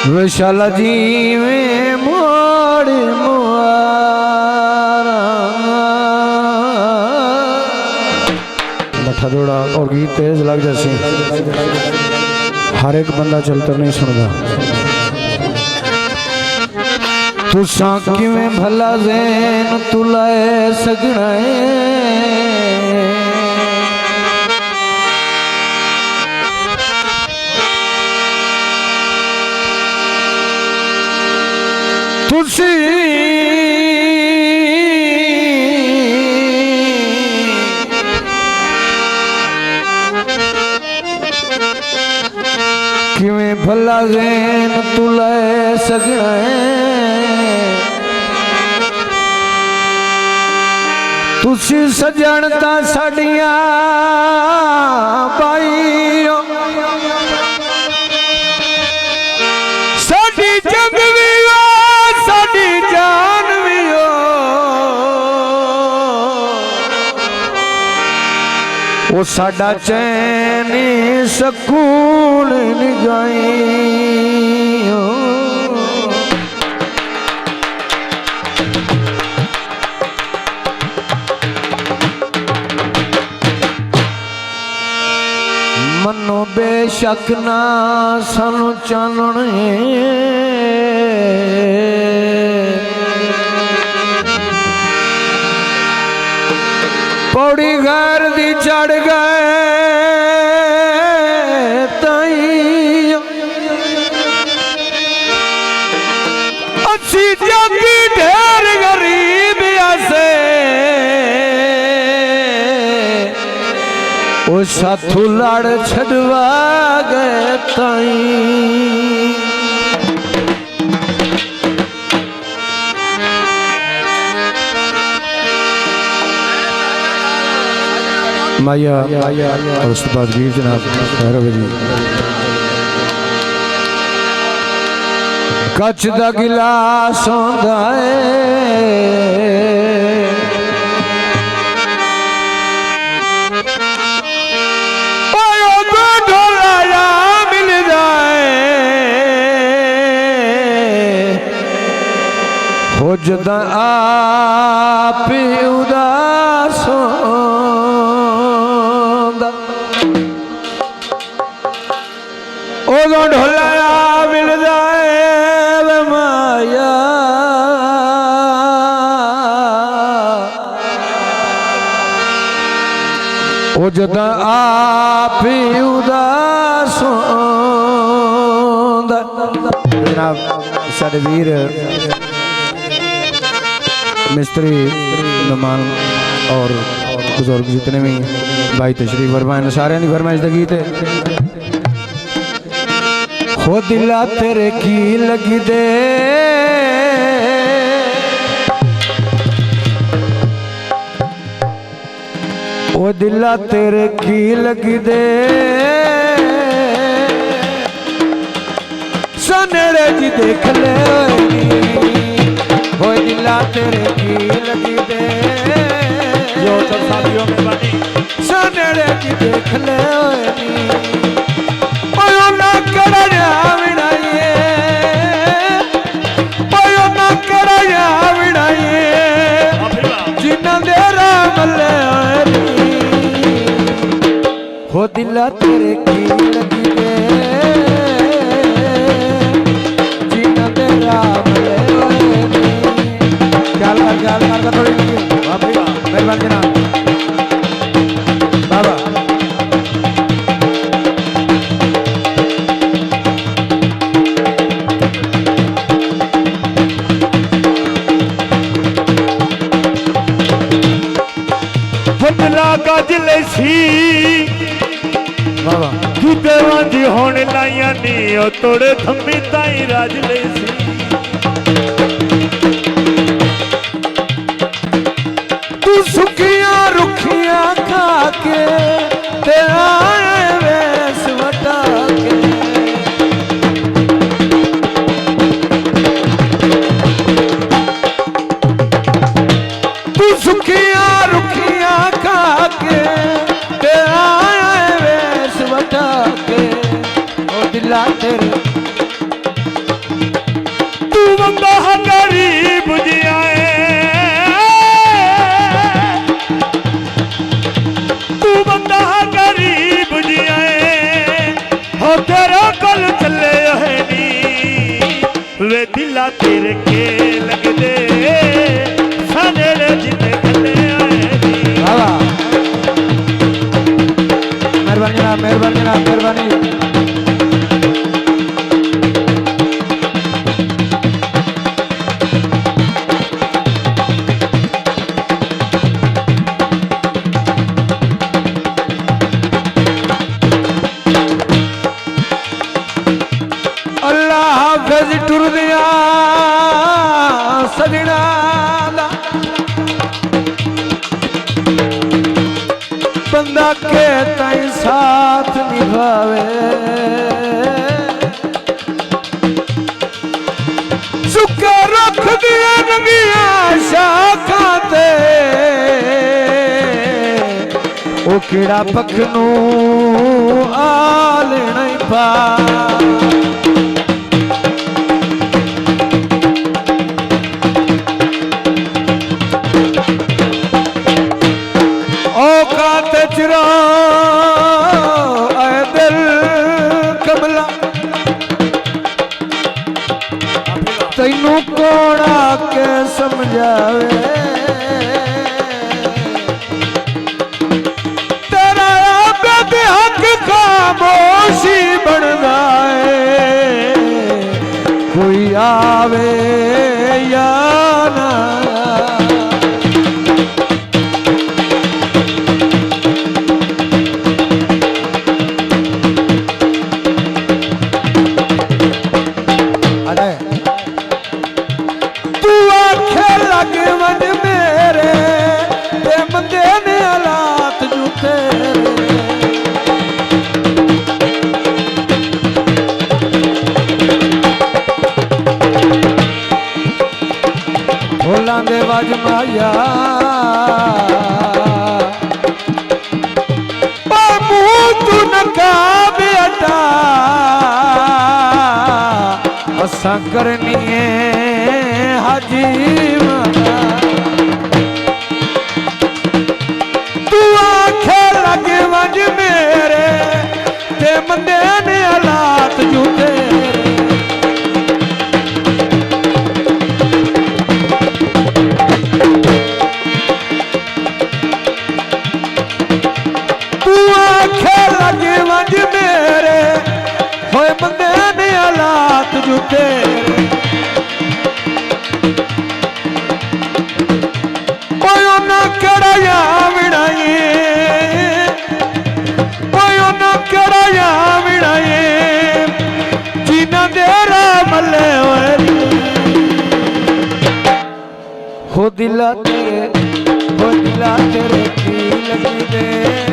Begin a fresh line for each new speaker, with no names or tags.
विशाला जी में मोड़ मुआरा मठा दौड़ा और गीत तेज लग जैसे हर एक बंदा चलता नहीं सुनता। तू साकी में भला जैन तू लाए सगना तुसी किवें भला जैन तू लाए सगना तुसी सजणता साडिया पाईओ साडी जंग भी हो साडी जान भी हो वो साडा चैन सकून निगाई मनो बेशक ना सानू चानण पौड़ी घर दी चढ़ गए ताई अच्छी जाती ढेर गरीब ऐसे वो साथू लड़ छड़वा गए ताई माया और उसके बाद वीर जनाब भैरव जी कच्छ दा गिलास होंदा है हो जदा आप उदास होंदा उदों ढोलाया मिल जाए वे माया हो जदा आप उदास होंदा। जनाब साडे वीर मिस्त्री नमान और बुजुर्ग जितने भी भाई तशरीफ फरमा सारे की फरमाइश का गीत है। हो दिला तेरे की लगी दे ओ दिला तेरे की लगी दे सनेड़े जी देख ले हो दिला तेरे की लगी दे जो सब साथियों में बनी सनेड़े की देख ले ओयो ना करया विनाइए ओयो ना करया विनाइए जिन्ना दे राम ले हो दिला तेरे की लगी दे जिन्ना दे राम ले क्या का थोड़ी मेहरबान जनाब बाबा
बदला गजल सी
बाबा
दूधे वांजी होने लाइया नी ओ तोड़े थम्मी ताई राज ले सी
सुखियां रुखियां खा के तेरा वेश वटा के तू सुखियां रुखियां लगिया शाखा ते ओ कीड़ा पखनू आ लेना ही पा औकात चिरा ऐ दिल कमला तैनू कोड़ा के समझावे तेरा आबद हक खामोशी बन जाए कोई आवे या ना दे बाज माया मुँह तू नका बेटा असा करनी है हाजी तू आखे लगे वंज मेरे ते मंदे ने हालात जूते मेरे होए बंदे ने हालात जो तेरे ना कड़ाया मिड़ाई कड़ाया मिड़ाई जीना देरा मल्ले हो दिला तेरे की लगी दे